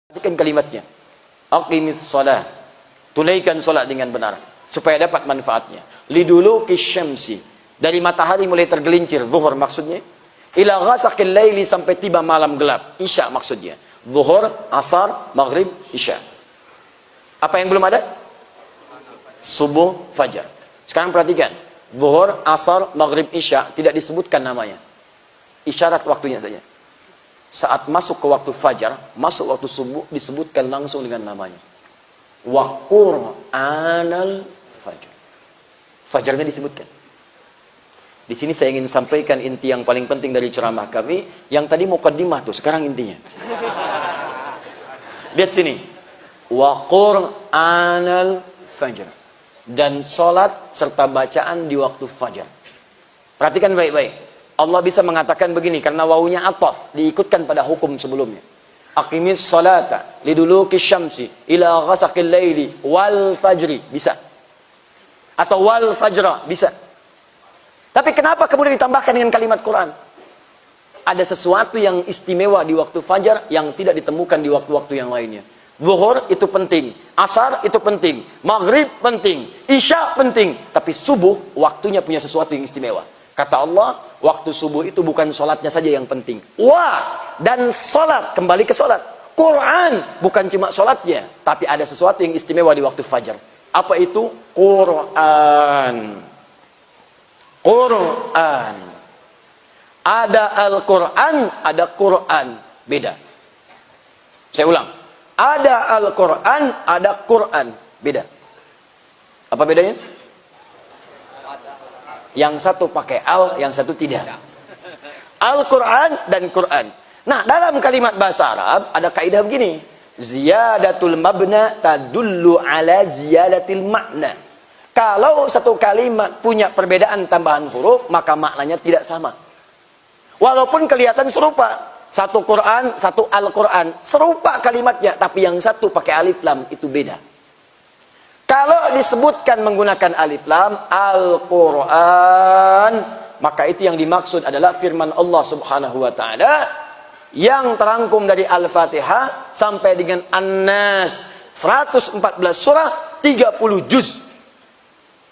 Perhatikan kalimatnya. Aqimis shalah. Tunaikan salat dengan benar supaya dapat manfaatnya. Liduluki syamsi. Dari matahari mulai tergelincir, zuhur maksudnya. Ila ghasaqil laili, sampai tiba malam gelap, isya maksudnya. Zuhur, asar, maghrib, isya. Apa yang belum ada? Subuh, fajar. Sekarang perhatikan. Zuhur, asar, maghrib, isya tidak disebutkan namanya. Isyarat waktunya saja. Saat masuk ke waktu fajar, masuk waktu subuh, disebutkan langsung dengan namanya. Wa Qur'anal Fajr. Fajarnya disebutkan. Di sini saya ingin sampaikan inti yang paling penting dari ceramah kami. Yang tadi muqaddimah tuh, sekarang intinya. Lihat sini. Wa Qur'anal Fajr. Dan salat serta bacaan di waktu fajar. Perhatikan baik-baik. Allah bisa mengatakan begini karena wawunya ataf, diikutkan pada hukum sebelumnya. Aqimis salata liduluki syamsi ila ghasaqil laili wal fajri, bisa. Atau wal fajra, bisa. Tapi kenapa kemudian ditambahkan dengan kalimat Quran? Ada sesuatu yang istimewa di waktu fajar yang tidak ditemukan di waktu-waktu yang lainnya. Zuhur itu penting, asar itu penting, maghrib penting, isya penting, tapi subuh waktunya punya sesuatu yang istimewa. Kata Allah, waktu subuh itu bukan sholatnya saja yang penting. Dan sholat, kembali ke sholat. Quran, bukan cuma sholatnya, tapi ada sesuatu yang istimewa di waktu fajar. Apa itu? Quran. Quran. Ada Al-Quran, ada Quran. Beda. Saya ulang. Ada Al-Quran, ada Quran. Beda. Apa bedanya? Yang satu pakai al, yang satu tidak. Al-Quran dan Quran. Nah, dalam kalimat bahasa Arab ada kaidah begini. Ziyadatul mabna tadullu ala ziyadatil makna. Kalau satu kalimat punya perbedaan tambahan huruf, maka maknanya tidak sama. Walaupun kelihatan serupa. Satu Quran, satu Al-Quran. Serupa kalimatnya, tapi yang satu pakai alif lam, itu beda. Kalau disebutkan menggunakan alif lam, Al-Quran, maka itu yang dimaksud adalah firman Allah Subhanahu wa Ta'ala yang terangkum dari Al-Fatihah sampai dengan An-Nas, 114 surah, 30 juz.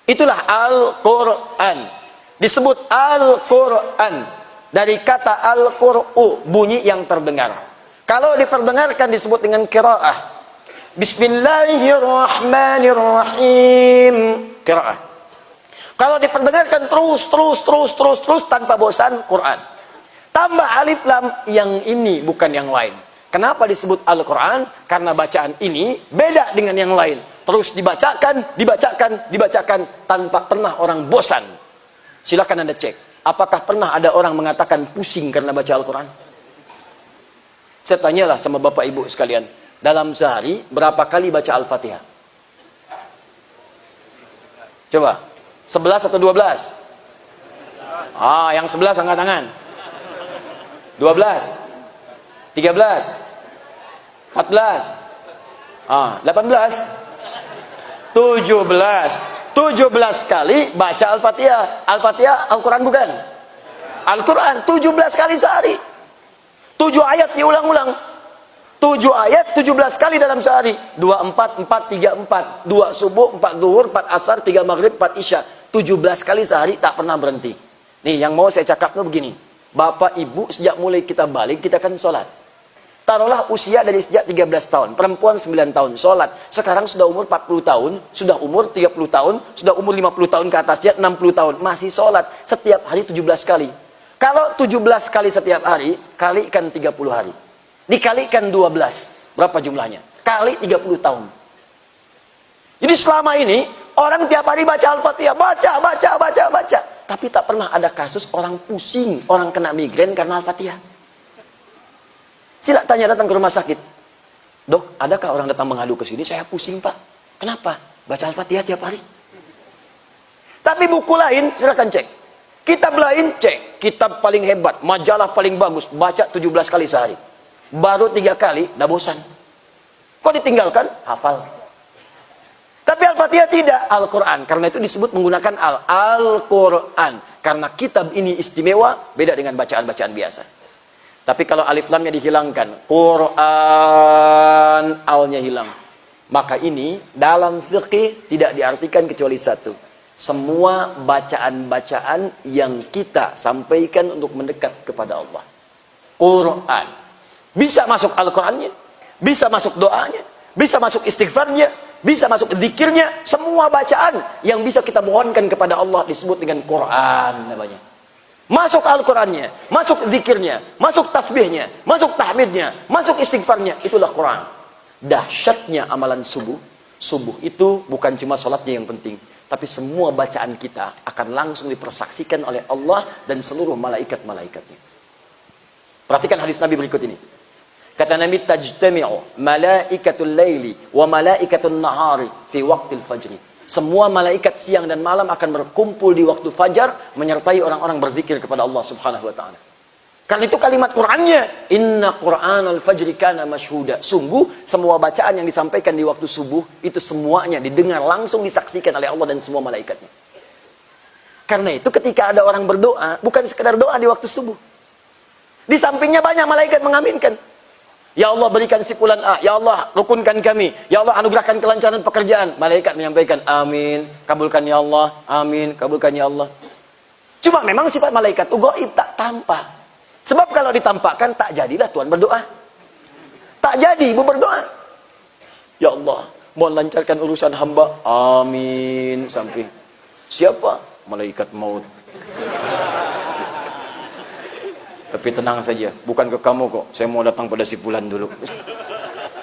Itulah Al-Quran. Disebut Al-Quran dari kata Al-Qur'u, bunyi yang terdengar. Kalau diperdengarkan disebut dengan qiraah. Bismillahirrahmanirrahim. Qiraah. Kalau diperdengarkan terus tanpa bosan, Quran. Tambah alif lam, yang ini bukan yang lain. Kenapa disebut Al-Quran? Karena bacaan ini beda dengan yang lain. Terus dibacakan tanpa pernah orang bosan. Silakan Anda cek. Apakah pernah ada orang mengatakan pusing karena baca Al-Quran? Saya tanyalah sama Bapak Ibu sekalian. Dalam sehari, berapa kali baca Al-Fatihah? Coba. 11 atau 12? Yang 11 angkat tangan. 12? 13? 14? 18? 17? 17 kali baca Al-Fatihah. Al-Fatihah, Al-Quran bukan? Al-Quran, 17 kali sehari. 7 ayat diulang-ulang. 7 ayat, 17 kali dalam sehari. 2, 4, 4, 3, 4. 2 subuh, 4 zuhur, 4 asar, 3 maghrib, 4 isya. 17 kali sehari, tak pernah berhenti. Nih, yang mau saya cakap tuh begini. Bapak, Ibu, sejak mulai kita balik, kita kan sholat. Taruhlah usia dari sejak 13 tahun. Perempuan 9 tahun, sholat. Sekarang sudah umur 40 tahun, sudah umur 30 tahun, sudah umur 50 tahun ke atasnya, 60 tahun. Masih sholat. Setiap hari 17 kali. Kalau 17 kali setiap hari, kalikan 30 hari. Dikalikan 12, berapa jumlahnya? Kali 30 tahun. Jadi selama ini orang tiap hari baca Al-Fatihah, baca. Tapi tak pernah ada kasus orang pusing, orang kena migrain karena Al-Fatihah. Sila tanya datang ke rumah sakit. Dok, adakah orang datang mengadu ke sini? Saya pusing, Pak. Kenapa? Baca Al-Fatihah tiap hari. Tapi buku lain silakan cek. Kitab lain cek. Kitab paling hebat, majalah paling bagus, baca 17 kali sehari. Baru 3 kali, dah bosan. Kok ditinggalkan? Hafal. Tapi Al-Fatihah tidak, Al-Quran. Karena itu disebut menggunakan Al-Quran. Karena kitab ini istimewa, beda dengan bacaan-bacaan biasa. Tapi kalau alif lamnya dihilangkan, Quran, alnya hilang. Maka ini dalam fikih tidak diartikan kecuali satu. Semua bacaan-bacaan yang kita sampaikan untuk mendekat kepada Allah. Quran. Bisa masuk Al-Qurannya, bisa masuk doanya, bisa masuk istighfarnya, bisa masuk zikirnya. Semua bacaan yang bisa kita mohonkan kepada Allah disebut dengan Quran namanya. Masuk Al-Qurannya, masuk zikirnya, masuk tasbihnya, masuk tahmidnya, masuk istighfarnya, itulah Quran. Dahsyatnya amalan subuh. Subuh itu bukan cuma sholatnya yang penting, tapi semua bacaan kita akan langsung dipersaksikan oleh Allah dan seluruh malaikat-malaikatnya. Perhatikan hadis Nabi berikut ini. Kata Nabi, tajtami'u malaikatul laili wa malaikatul nahari fi waqtil fajri. Semua malaikat siang dan malam akan berkumpul di waktu fajar menyertai orang-orang berzikir kepada Allah Subhanahu wa taala. Karena itu kalimat Qur'annya, inna Qur'anal fajri kana masyhuda. Sungguh semua bacaan yang disampaikan di waktu subuh itu semuanya didengar langsung, disaksikan oleh Allah dan semua malaikatnya. Karena itu ketika ada orang berdoa, bukan sekedar doa di waktu subuh. Di sampingnya banyak malaikat mengaminkan. Ya Allah berikan si fulan A, ya Allah rukunkan kami, ya Allah anugerahkan kelancaran pekerjaan. Malaikat menyampaikan amin, kabulkan ya Allah, amin, kabulkan ya Allah. Cuma memang sifat malaikat itu gaib, tak tampak. Sebab kalau ditampakkan tak jadilah Tuhan berdoa. Tak jadi ibu berdoa. Ya Allah, mohon lancarkan urusan hamba. Amin. Samping. Siapa? Malaikat maut. Tapi tenang saja, bukan ke kamu kok. Saya mau datang pada si fulan dulu.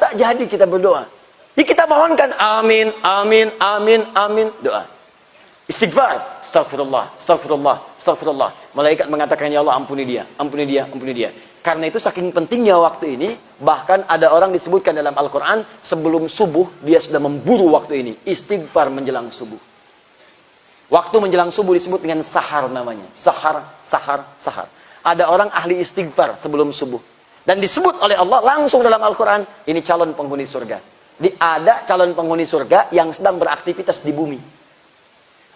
Tak jadi kita berdoa. Jadi kita mohonkan amin, amin, amin, amin. Doa. Istighfar. Astagfirullah, astagfirullah, astagfirullah. Malaikat mengatakan, ya Allah ampuni dia, ampuni dia, ampuni dia. Karena itu saking pentingnya waktu ini, bahkan ada orang disebutkan dalam Al-Quran, sebelum subuh, dia sudah memburu waktu ini. Istighfar menjelang subuh. Waktu menjelang subuh disebut dengan sahar namanya. Sahar, sahar, sahar. Ada orang ahli istighfar sebelum subuh. Dan disebut oleh Allah langsung dalam Al-Quran, ini calon penghuni surga. Ada calon penghuni surga yang sedang beraktivitas di bumi.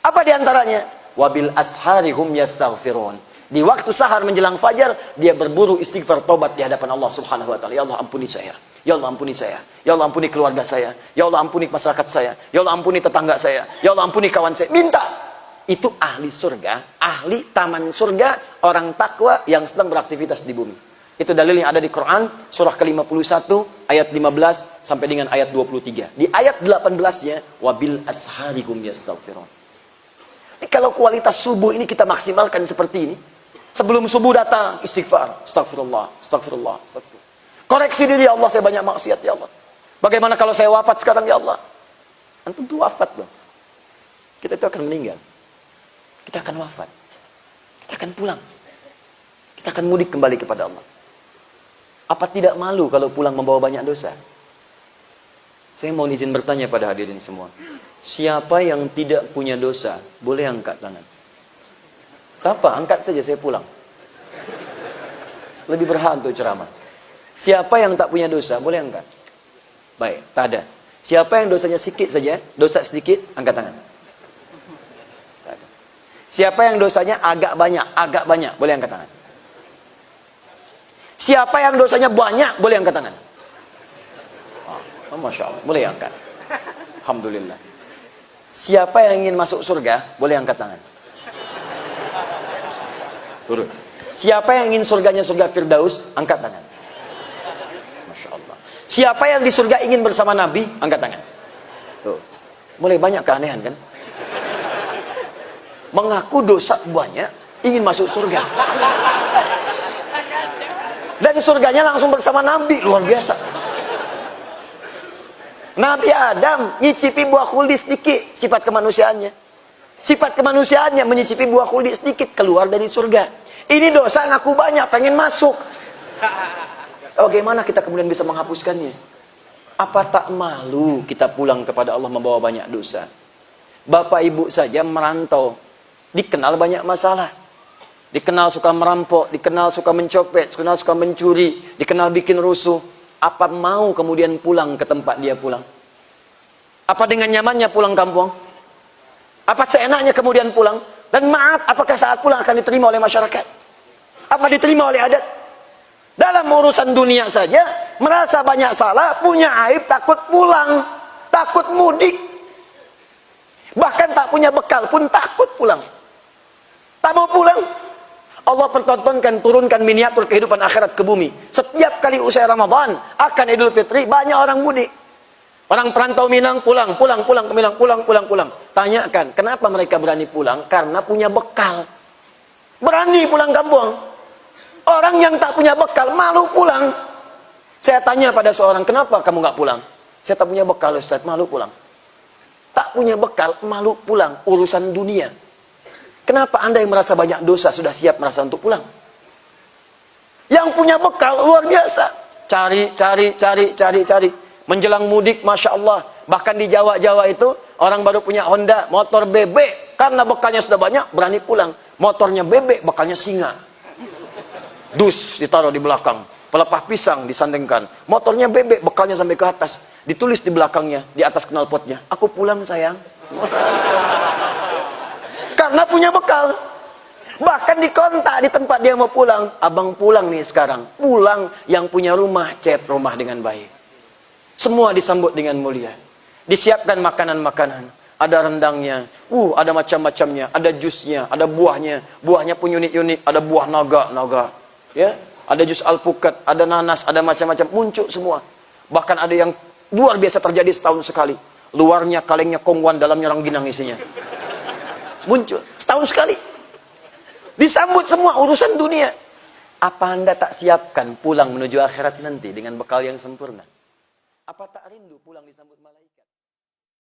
Apa diantaranya? Wabil asharihum yastaghfirun. Di waktu sahar menjelang fajar, dia berburu istighfar taubat di hadapan Allah Subhanahu wa taala. Ya Allah ampuni saya. Ya Allah ampuni saya. Ya Allah ampuni keluarga saya. Ya Allah ampuni masyarakat saya. Ya Allah ampuni tetangga saya. Ya Allah ampuni kawan saya. Minta. Itu ahli surga, ahli taman surga, orang takwa yang sedang beraktivitas di bumi. Itu dalil yang ada di Quran, surah ke-51, ayat 15 sampai dengan ayat 23. Di ayat 18-nya, wabil asharihum yastaghfirun. Kalau kualitas subuh ini kita maksimalkan seperti ini, sebelum subuh datang, istighfar, astagfirullah, astagfirullah, astagfirullah. Koreksi diri, ya Allah, saya banyak maksiat, ya Allah. Bagaimana kalau saya wafat sekarang, ya Allah? Antum tuh wafat loh. Kita itu akan meninggal. Kita akan wafat. Kita akan pulang. Kita akan mudik kembali kepada Allah. Apa tidak malu kalau pulang membawa banyak dosa? Saya mau izin bertanya pada hadirin semua. Siapa yang tidak punya dosa, boleh angkat tangan. Apa? Angkat saja, saya pulang. Lebih berhak untuk ceramah. Siapa yang tak punya dosa, boleh angkat. Baik, tak ada. Siapa yang dosanya sedikit saja, dosa sedikit, angkat tangan. Siapa yang dosanya agak banyak, boleh angkat tangan. Siapa yang dosanya banyak, boleh angkat tangan. Oh, Masya Allah, boleh angkat. Alhamdulillah. Siapa yang ingin masuk surga, boleh angkat tangan. Turun. Siapa yang ingin surganya surga Firdaus, angkat tangan. Masya Allah. Siapa yang di surga ingin bersama Nabi, angkat tangan. Tuh. Mulai banyak keanehan kan? Mengaku dosa banyak, ingin masuk surga. Dan surganya langsung bersama Nabi, luar biasa. Nabi Adam nyicipi buah khuldi sedikit, sifat kemanusiaannya. Sifat kemanusiaannya menyicipi buah khuldi sedikit, keluar dari surga. Ini dosa ngaku banyak, pengen masuk. Bagaimana kita kemudian bisa menghapuskannya? Apa tak malu kita pulang kepada Allah membawa banyak dosa? Bapak ibu saja merantau, dikenal banyak masalah. Dikenal suka merampok, dikenal suka mencopet, dikenal suka mencuri, dikenal bikin rusuh. Apa mau kemudian pulang ke tempat dia pulang? Apa dengan nyamannya pulang kampung? Apa seenaknya kemudian pulang? Dan maaf, apakah saat pulang akan diterima oleh masyarakat? Apa diterima oleh adat? Dalam urusan dunia saja, merasa banyak salah, punya aib, takut pulang, takut mudik. Bahkan tak punya bekal pun takut pulang. Tak mau pulang. Allah pertontonkan, turunkan miniatur kehidupan akhirat ke bumi. Setiap kali usai Ramadan, akan Idul Fitri, banyak orang mudik. Orang perantau Minang pulang ke Minang, pulang. Tanyakan, kenapa mereka berani pulang? Karena punya bekal. Berani pulang kampung. Orang yang tak punya bekal, malu pulang. Saya tanya pada seorang, kenapa kamu nggak pulang? Saya tak punya bekal, Ustaz, malu pulang. Tak punya bekal, malu pulang. Urusan dunia. Kenapa Anda yang merasa banyak dosa, sudah siap merasa untuk pulang? Yang punya bekal, luar biasa. Cari. Menjelang mudik, Masya Allah. Bahkan di Jawa itu, orang baru punya Honda, motor bebek. Karena bekalnya sudah banyak, berani pulang. Motornya bebek, bekalnya singa. Dus ditaruh di belakang, pelepah pisang disandingkan, motornya bebek, bekalnya sampai ke atas, ditulis di belakangnya, di atas knalpotnya, aku pulang sayang. Karena punya bekal. Bahkan dikontak di tempat dia mau pulang, abang pulang nih sekarang. Pulang, yang punya rumah cat rumah dengan baik. Semua disambut dengan mulia. Disiapkan makanan-makanan, ada rendangnya, ada macam-macamnya, ada jusnya, ada buahnya. Buahnya pun unik-unik, ada buah naga. Ya, ada jus alpukat, ada nanas, ada macam-macam, muncul semua. Bahkan ada yang luar biasa terjadi setahun sekali. Luarnya kalengnya kongwan, dalamnya rangginang isinya. Muncul setahun sekali. Disambut semua urusan dunia. Apa Anda tak siapkan pulang menuju akhirat nanti dengan bekal yang sempurna? Apa tak rindu pulang disambut malaikat?